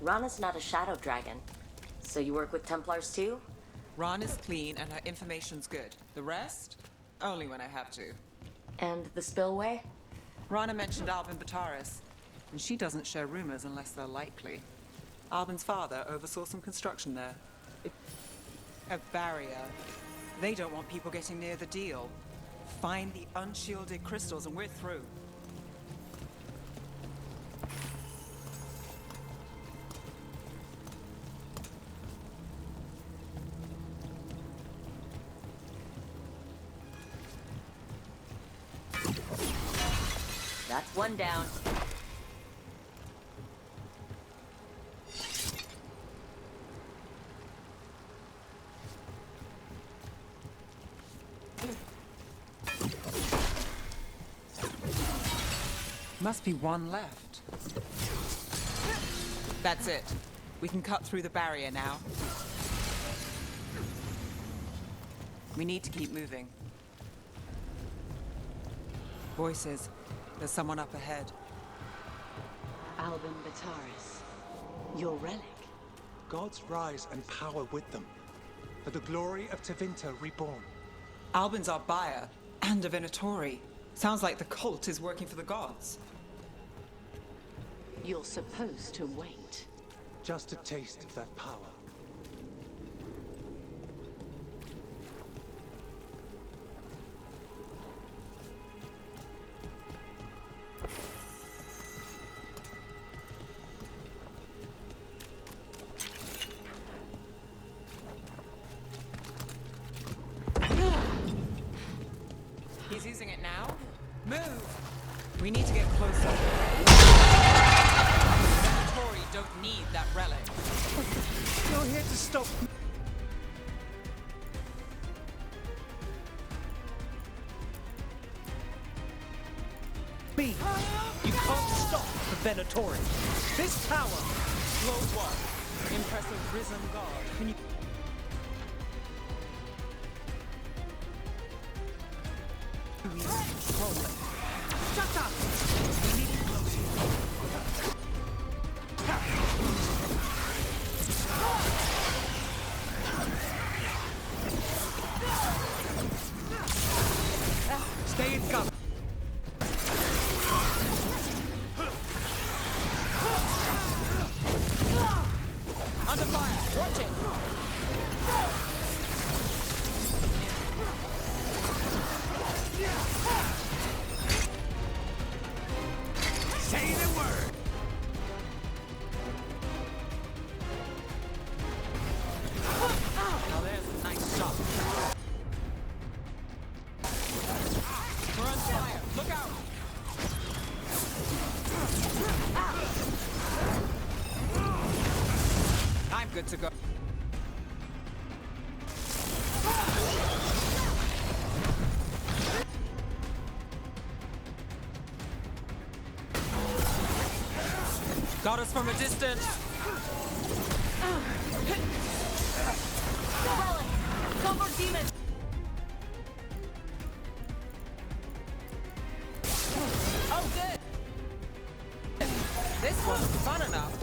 Rana's not a shadow dragon. So you work with Templars too? Ron is clean and her information's good. The rest? Only when I have to. And the spillway? Rana mentioned Albin Bataris, and she doesn't share rumors unless they're likely. Albin's father oversaw some construction there. A barrier. They don't want people getting near the deal. Find the unshielded crystals and we're through. That's one down. Must be one left. That's it. We can cut through the barrier now. We need to keep moving. Voices. There's someone up ahead. Albin Bataris. Your relic. Gods rise and power with them. For the glory of Tevinter reborn. Albin's our buyer, and a Venatori. Sounds like the cult is working for the gods. You're supposed to wait. Just a taste of that power. He's using it now? Move! We need to get closer. Venatori don't need that relic. You're here to stop me. You can't stop the Venatori. This tower. Slow one. Impressive risen guard. Can you... Shut up! We need it closer. Stay in cover. Under fire! Watch it! Say the word! Now there's a nice shot. We're on fire! Look out! I'm good to go. Got us from a distance. The relic! Some more demons! Oh, good. This one's fun enough.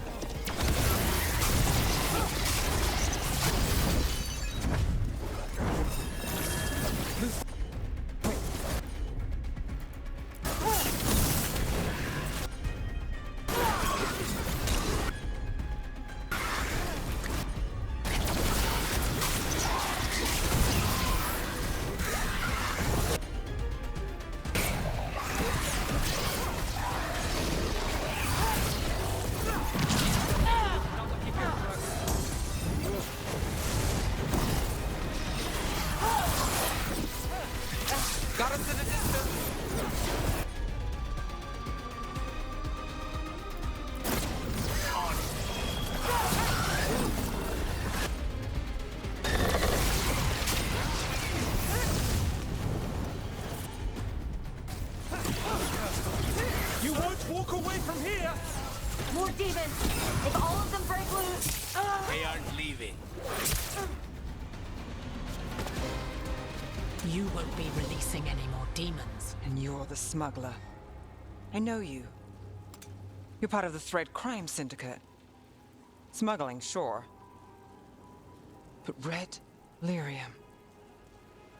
Got us in the distance. You won't walk away from here! More demons! If all of them break loose... They aren't leaving. You won't be releasing any more demons. And you're the smuggler. I know you. You're part of the Thread crime syndicate. Smuggling, sure. But red lyrium.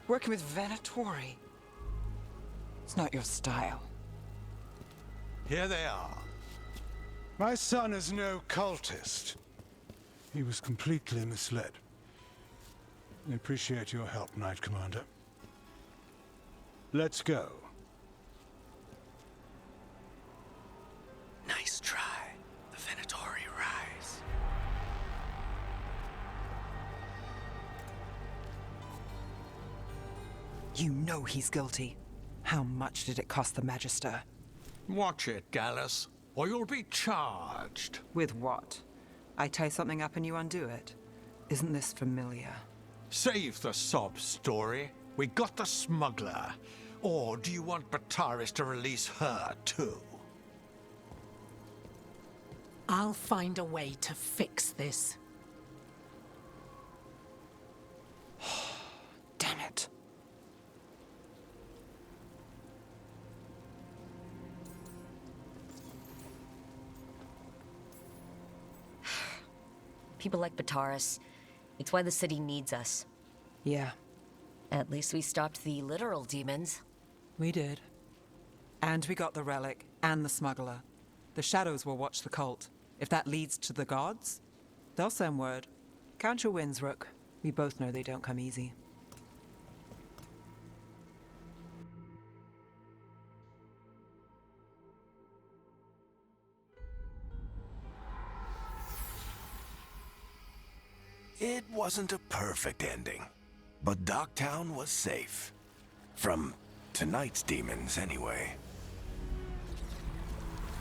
Working with Venatori. It's not your style. Here they are. My son is no cultist. He was completely misled. I appreciate your help, Knight Commander. Let's go. Nice try. The Venatori rise. You know he's guilty. How much did it cost the Magister? Watch it, Gallus, or you'll be charged. With what? I tie something up and you undo it. Isn't this familiar? Save the sob story. We got the smuggler. Or do you want Bataris to release her, too? I'll find a way to fix this. Damn it. People like Bataris. It's why the city needs us. Yeah, At least we stopped the literal demons. we did. And we got the relic and the smuggler. The shadows will watch the cult. If that leads to the gods, they'll send word. Count your wins, Rook. We both know they don't come easy. It wasn't a perfect ending, but Docktown was safe. From tonight's demons, anyway.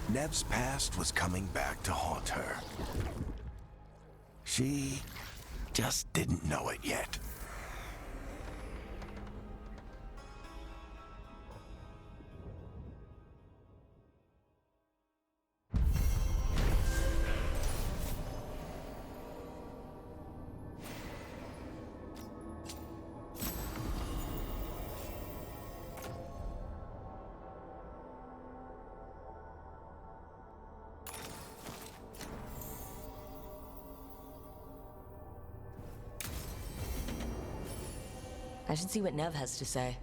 Nev's past was coming back to haunt her. She just didn't know it yet. I should see what Nev has to say.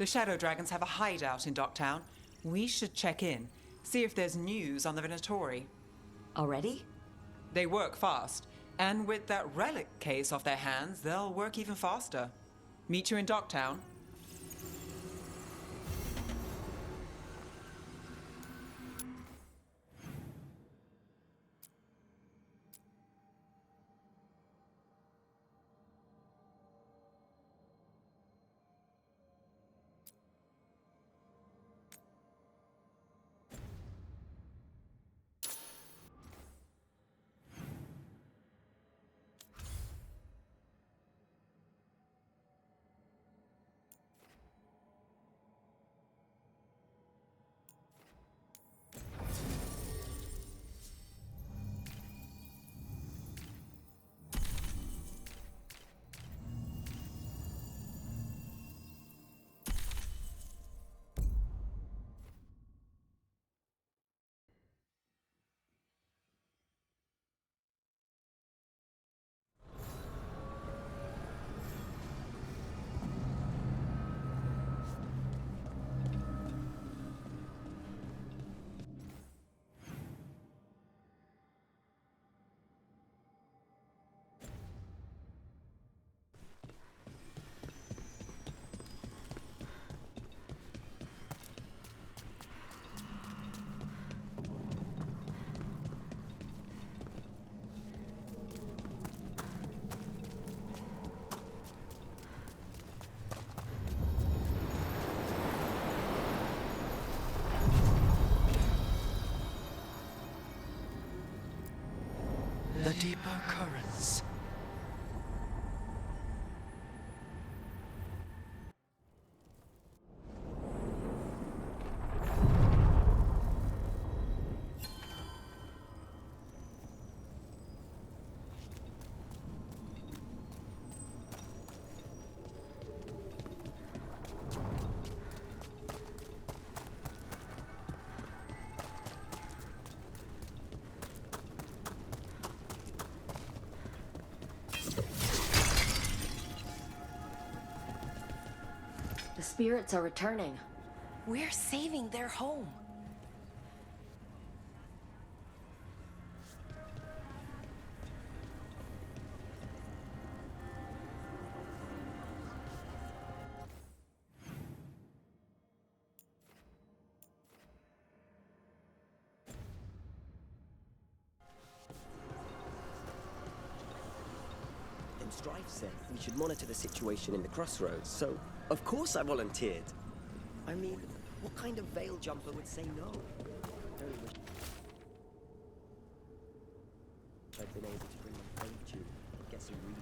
The Shadow Dragons have a hideout in Docktown. We should check in, see if there's news on the Venatori. Already? They work fast, and with that relic case off their hands, they'll work even faster. Meet you in Docktown. The deeper currents. The spirits are returning. We're saving their home. Strife said we should monitor the situation in the crossroads, so of course I volunteered. I mean, what kind of veil jumper would say no? I don't wish I'd been able to bring my page to and get some readings.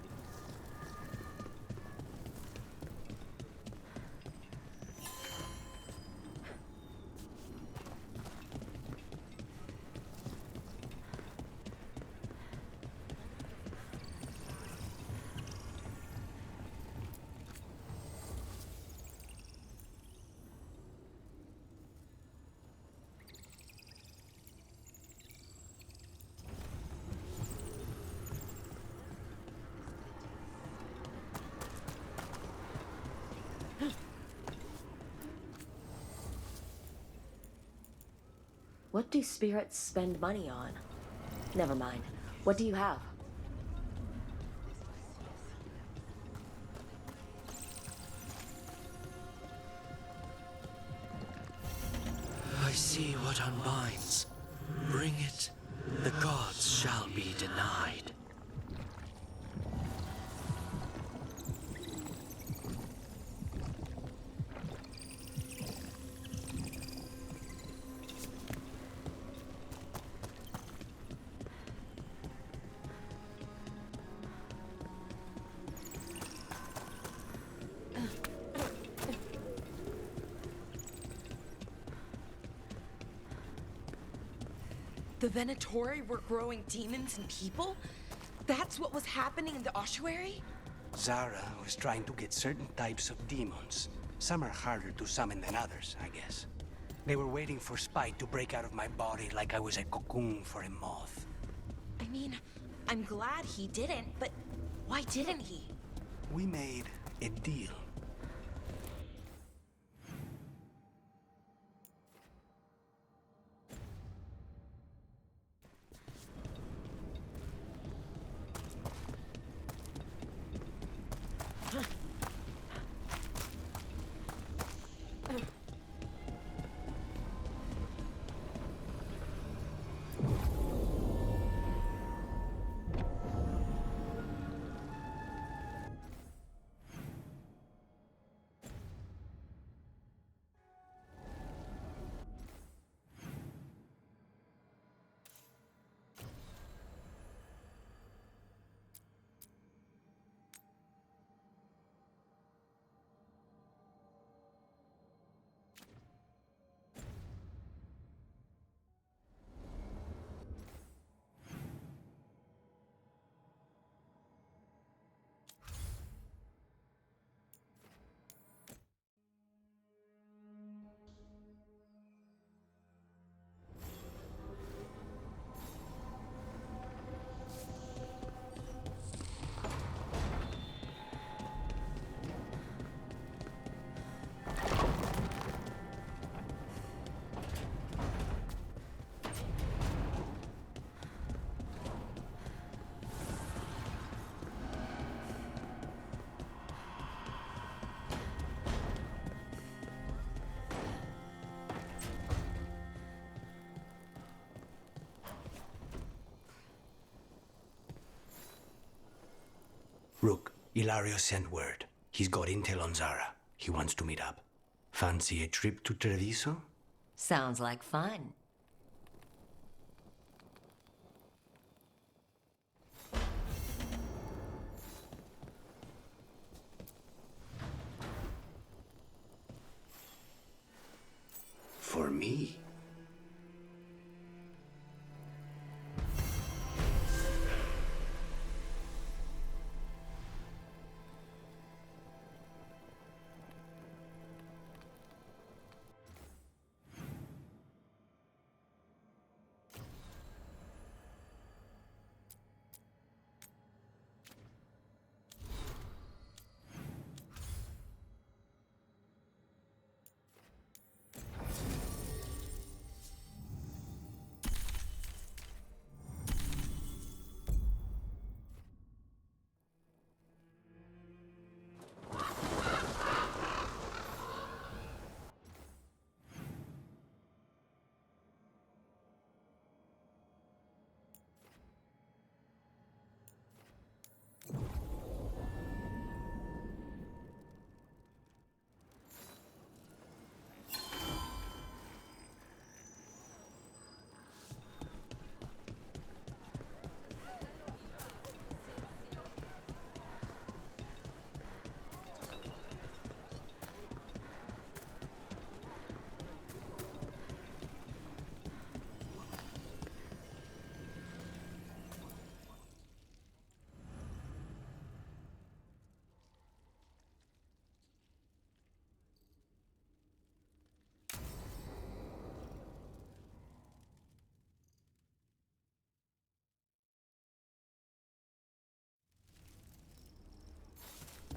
What do spirits spend money on? Never mind. What do you have? I see what unbinds. Bring it, the gods shall be denied. The Venatori were growing demons and people? That's what was happening in the ossuary? Zara was trying to get certain types of demons. Some are harder to summon than others, I guess. They were waiting for Spite to break out of my body like I was a cocoon for a moth. I mean, I'm glad he didn't, but why didn't he? We made a deal. Rook, Ilario sent word. He's got intel on Zara. He wants to meet up. Fancy a trip to Treviso? Sounds like fun. For me?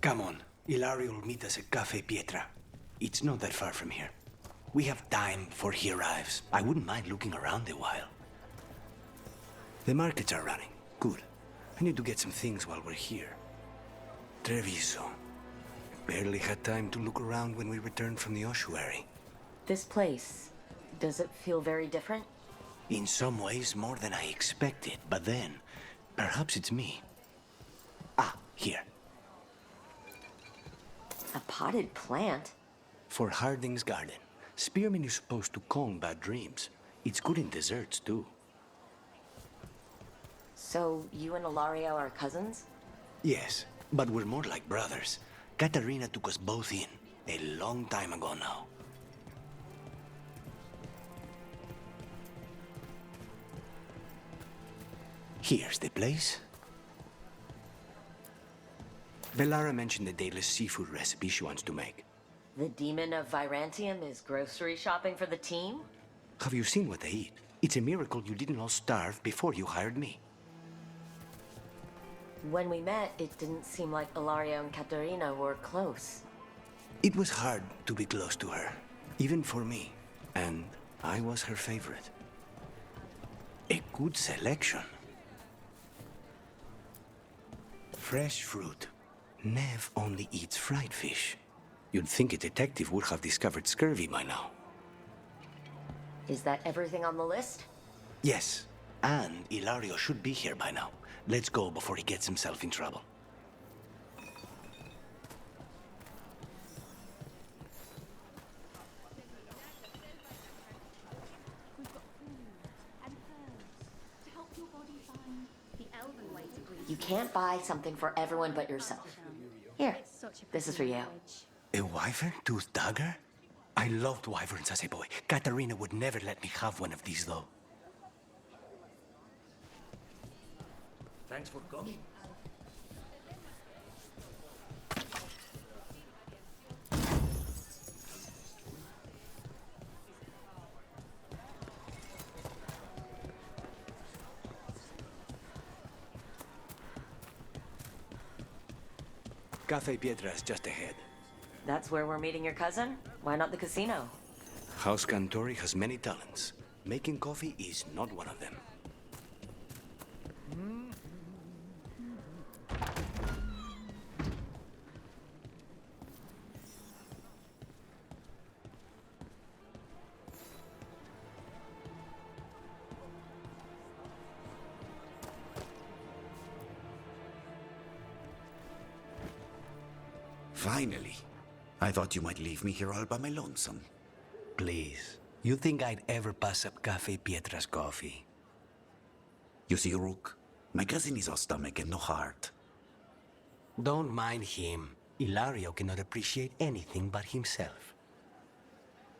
Come on. Ilario will meet us at Cafe Pietra. It's not that far from here. We have time before he arrives. I wouldn't mind looking around a while. The markets are running. Good. I need to get some things while we're here. Treviso. Barely had time to look around when we returned from the ossuary. This place, does it feel very different? In some ways, more than I expected. But then, perhaps it's me. Ah, here. A potted plant? For Harding's garden. Spearmint is supposed to calm bad dreams. It's good in desserts, too. So, you and Ilario are cousins? Yes, but we're more like brothers. Katarina took us both in, a long time ago now. Here's the place. Velara mentioned the dayless seafood recipe she wants to make. The demon of Virantium is grocery shopping for the team? Have you seen what they eat? It's a miracle you didn't all starve before you hired me. When we met, it didn't seem like Ilario and Katarina were close. It was hard to be close to her, even for me. And I was her favorite. A good selection. Fresh fruit. Nev only eats fried fish. You'd think a detective would have discovered scurvy by now. Is that everything on the list? Yes, and Ilario should be here by now. Let's go before he gets himself in trouble. You can't buy something for everyone but yourself. Here, this is for you. A wyvern tooth dagger? I loved wyverns as a boy. Katarina would never let me have one of these, though. Thanks for coming. Cafe Pietra is just ahead. That's where we're meeting your cousin? Why not the casino? House Cantori has many talents. Making coffee is not one of them. Finally. I thought you might leave me here all by my lonesome. Please. You think I'd ever pass up Cafe Pietra's coffee? You see, Rook, my cousin is all stomach and no heart. Don't mind him. Ilario cannot appreciate anything but himself.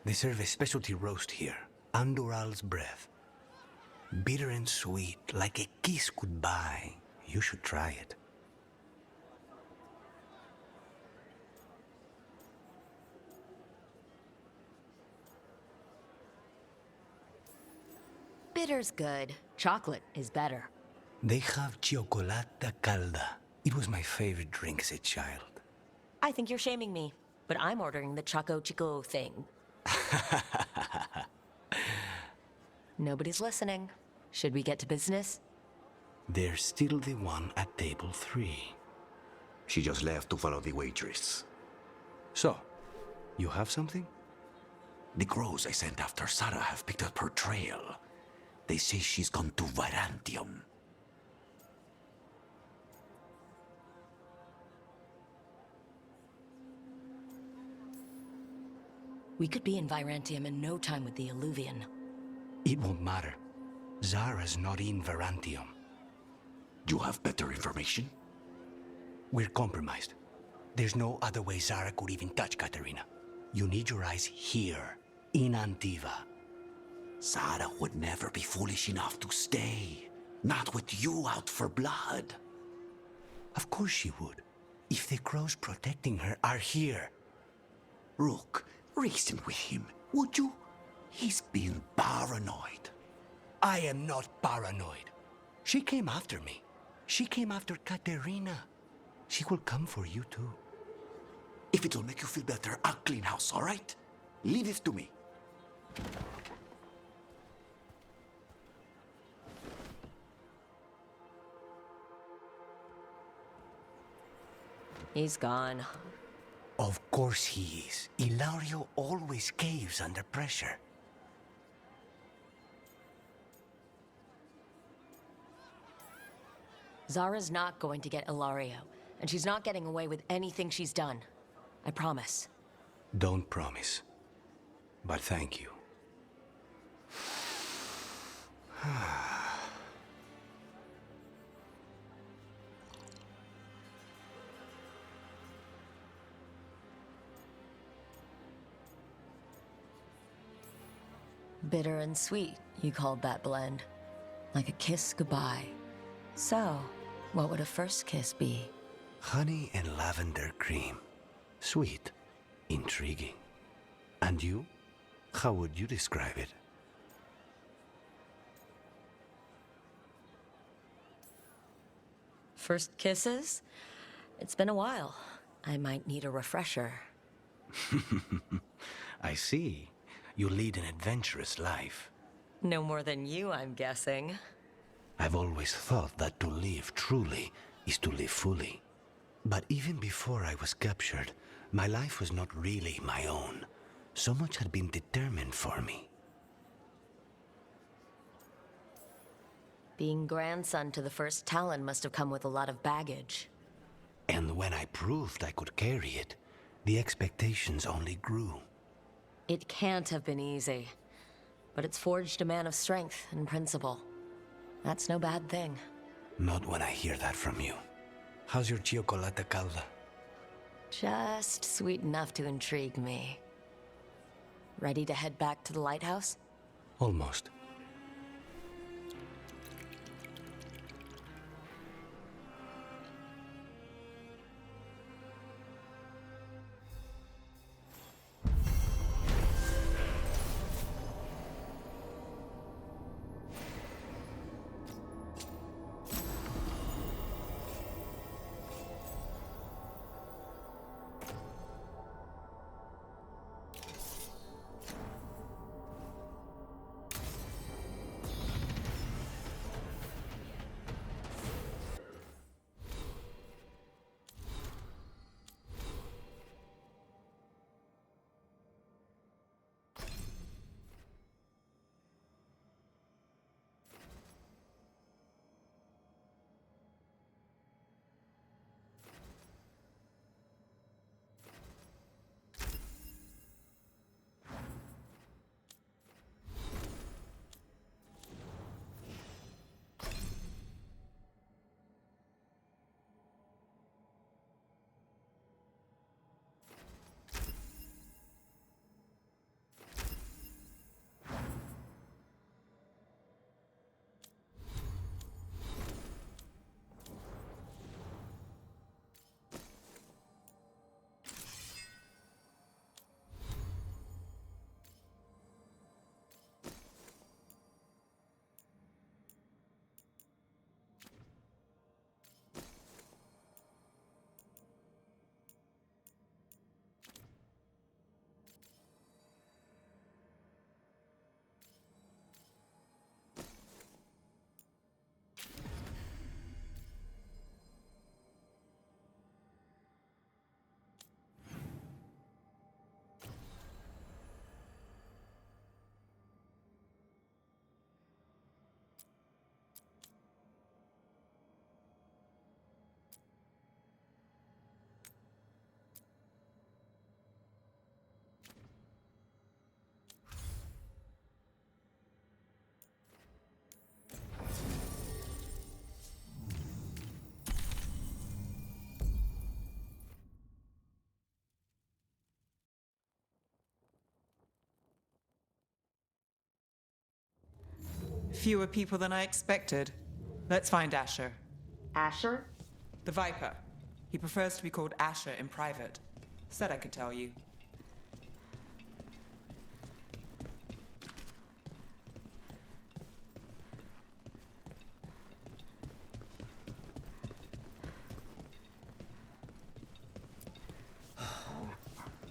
They serve a specialty roast here, Andoral's breath. Bitter and sweet, like a kiss goodbye. You should try it. Bitter's good. Chocolate is better. They have chocolata calda. It was my favorite drink as a child. I think you're shaming me, but I'm ordering the Choco Chico thing. Nobody's listening. Should we get to business? There's still the one at table 3. She just left to follow the waitress. So, you have something? The crows I sent after Sarah have picked up her trail. They say she's gone to Varantium. We could be in Virantium in no time with the Illuvian. It won't matter. Zara's not in Varantium. You have better information? We're compromised. There's no other way Zara could even touch Katerina. You need your eyes here, in Antiva. Zara would never be foolish enough to stay. Not with you out for blood. Of course she would. If the crows protecting her are here. Rook, reason with him, would you? He's been paranoid. I am not paranoid. She came after me. She came after Katerina. She will come for you too. If it'll make you feel better, I'll clean house, all right? Leave this to me. He's gone. Of course he is. Ilario always caves under pressure. Zara's not going to get Ilario, and she's not getting away with anything she's done. I promise. Don't promise. But thank you. Bitter and sweet, you called that blend. Like a kiss goodbye. So, what would a first kiss be? Honey and lavender cream. Sweet. Intriguing. And you? How would you describe it? First kisses? It's been a while. I might need a refresher. I see. You lead an adventurous life. No more than you, I'm guessing. I've always thought that to live truly is to live fully. But even before I was captured, my life was not really my own. So much had been determined for me. Being grandson to the first Talon must have come with a lot of baggage. And when I proved I could carry it, the expectations only grew. It can't have been easy. But it's forged a man of strength and principle. That's no bad thing. Not when I hear that from you. How's your chocolate calda? Just sweet enough to intrigue me. Ready to head back to the lighthouse? Almost. Fewer people than I expected. Let's find Asher. Asher? The Viper. He prefers to be called Asher in private. Said I could tell you.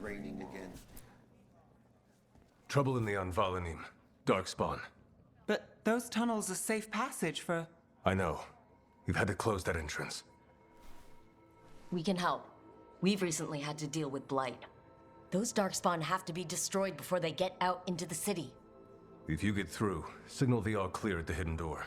Raining again. Trouble in the Anvalanim. Darkspawn. But those tunnels are safe passage for... I know. We've had to close that entrance. We can help. We've recently had to deal with blight. Those Darkspawn have to be destroyed before they get out into the city. If you get through, signal the all clear at the hidden door.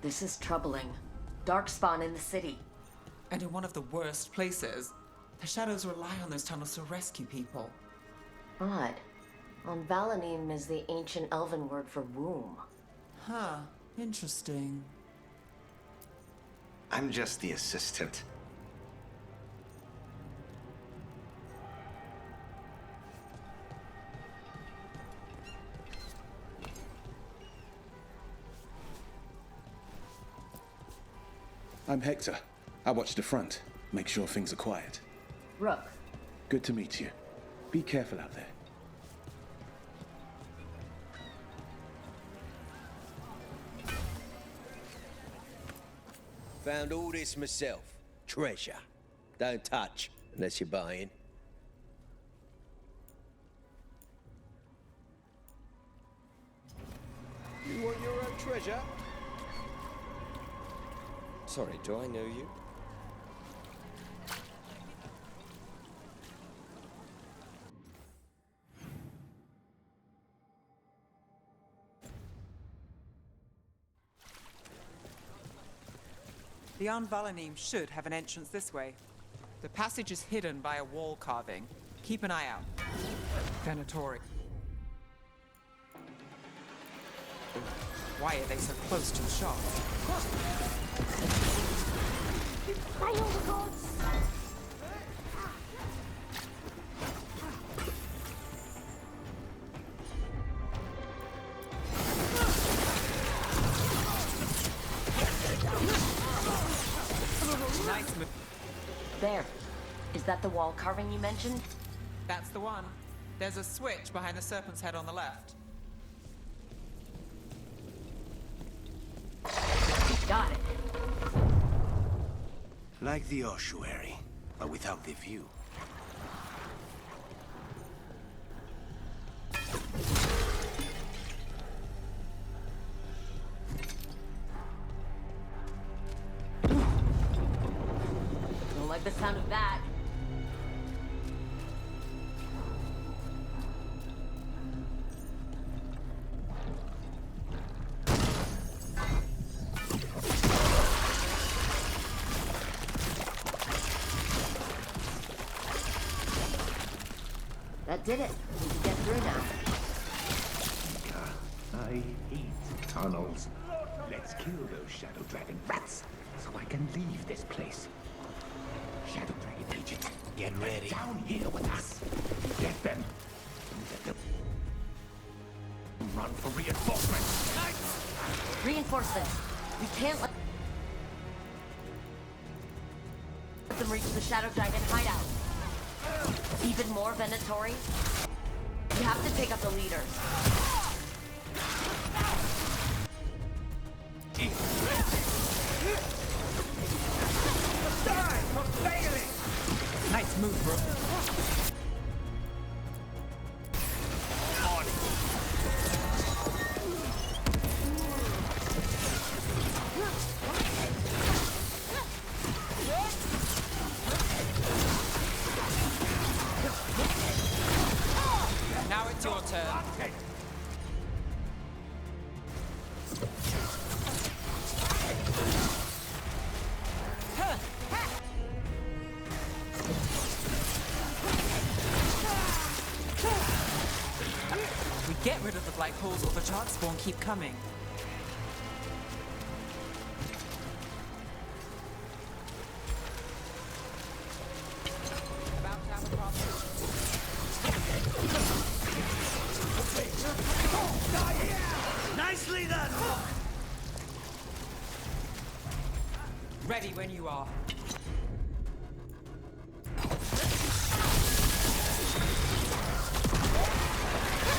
This is troubling. Darkspawn in the city. And in one of the worst places. The shadows rely on those tunnels to rescue people. Odd. Anvalanim is the ancient elven word for womb. Huh. Interesting. I'm just the assistant. I'm Hector. I watch the front. Make sure things are quiet. Rook. Good to meet you. Be careful out there. Found all this myself. Treasure. Don't touch unless you're buying. You want your own treasure? Sorry, do I know you? The Anvalanim should have an entrance this way. The passage is hidden by a wall carving. Keep an eye out. Venatori. Why are they so close to the shop? By all the gods! Nice move. There. Is that the wall carving you mentioned? That's the one. There's a switch behind the serpent's head on the left. Got it. Like the ossuary, but without the view. Don't like the sound of that. That did it. We can get through now. I hate tunnels. Let's kill those Shadow Dragon rats so I can leave this place. Shadow Dragon agent, Get ready. down here with us. Get them. Let them run for reinforcements. Reinforcements. We can't let them reach the Shadow Dragon hideout. Even more Venatori? You have to take up the leaders. Nice move, bro. Now it's your turn. Get rid of the black holes or the dark spawn keep coming. About to have a problem. Nicely done! Ready when you are.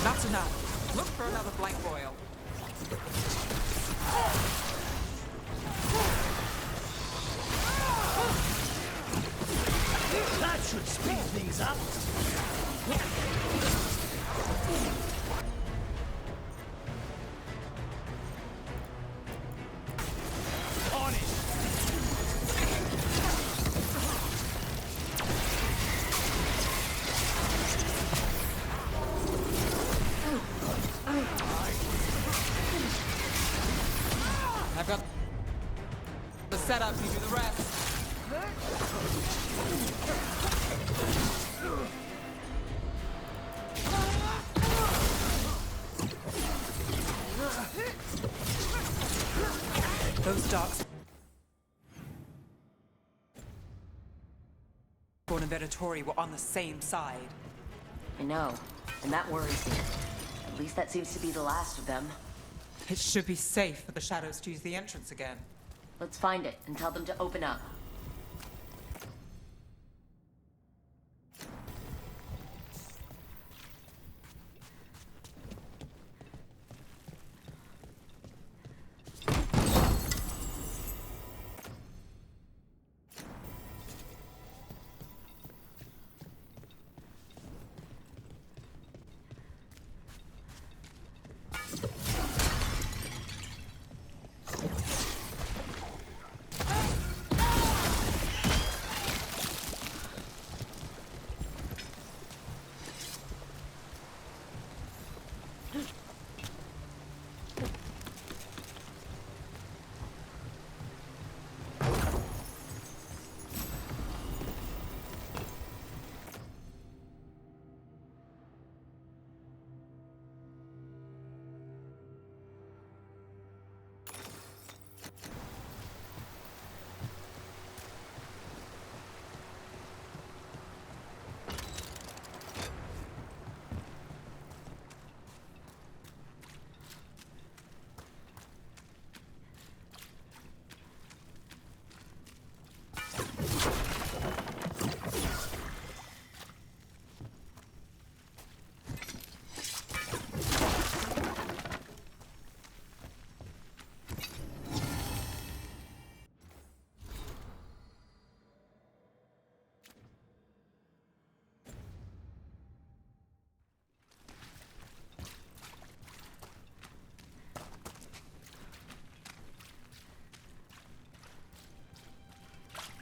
Not enough. Look for another black boil. That should speed things up. On it. I've got the setup, you do the rest. Those darks Spawn and Venatori were on the same side. I know, and that worries me. At least that seems to be the last of them. It should be safe for the shadows to use the entrance again. Let's find it and tell them to open up.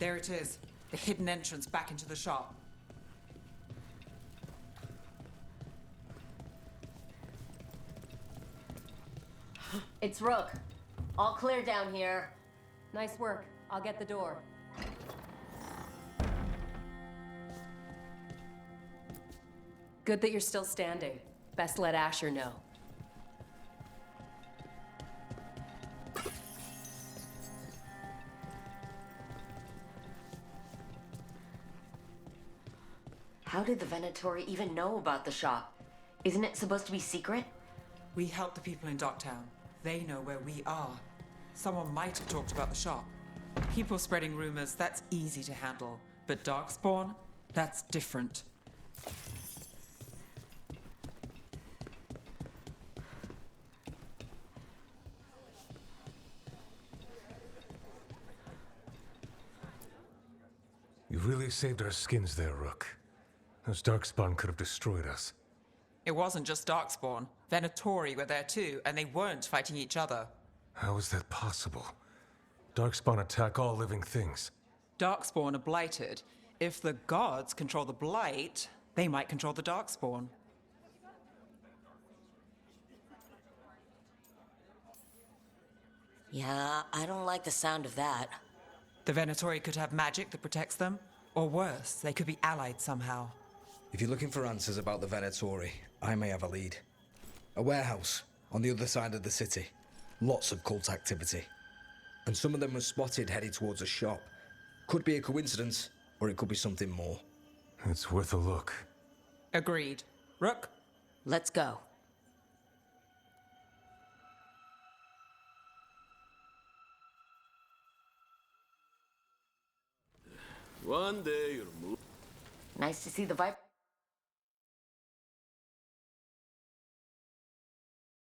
There it is, the hidden entrance back into the shop. It's Rook. All clear down here. Nice work. I'll get the door. Good that you're still standing. Best let Asher know. How did the Venatori even know about the shop? Isn't it supposed to be secret? We help the people in Docktown. They know where we are. Someone might have talked about the shop. People spreading rumors, that's easy to handle. But Darkspawn, that's different. You really saved our skins there, Rook. Those Darkspawn could have destroyed us. It wasn't just Darkspawn. Venatori were there too, and they weren't fighting each other. How is that possible? Darkspawn attack all living things. Darkspawn are blighted. If the gods control the blight, they might control the Darkspawn. Yeah, I don't like the sound of that. The Venatori could have magic that protects them, or worse, they could be allied somehow. If you're looking for answers about the Venatori, I may have a lead. A warehouse on the other side of the city. Lots of cult activity. And some of them were spotted heading towards a shop. Could be a coincidence, or it could be something more. It's worth a look. Agreed. Rook? Let's go. One day you'll move. Nice to see the vibe.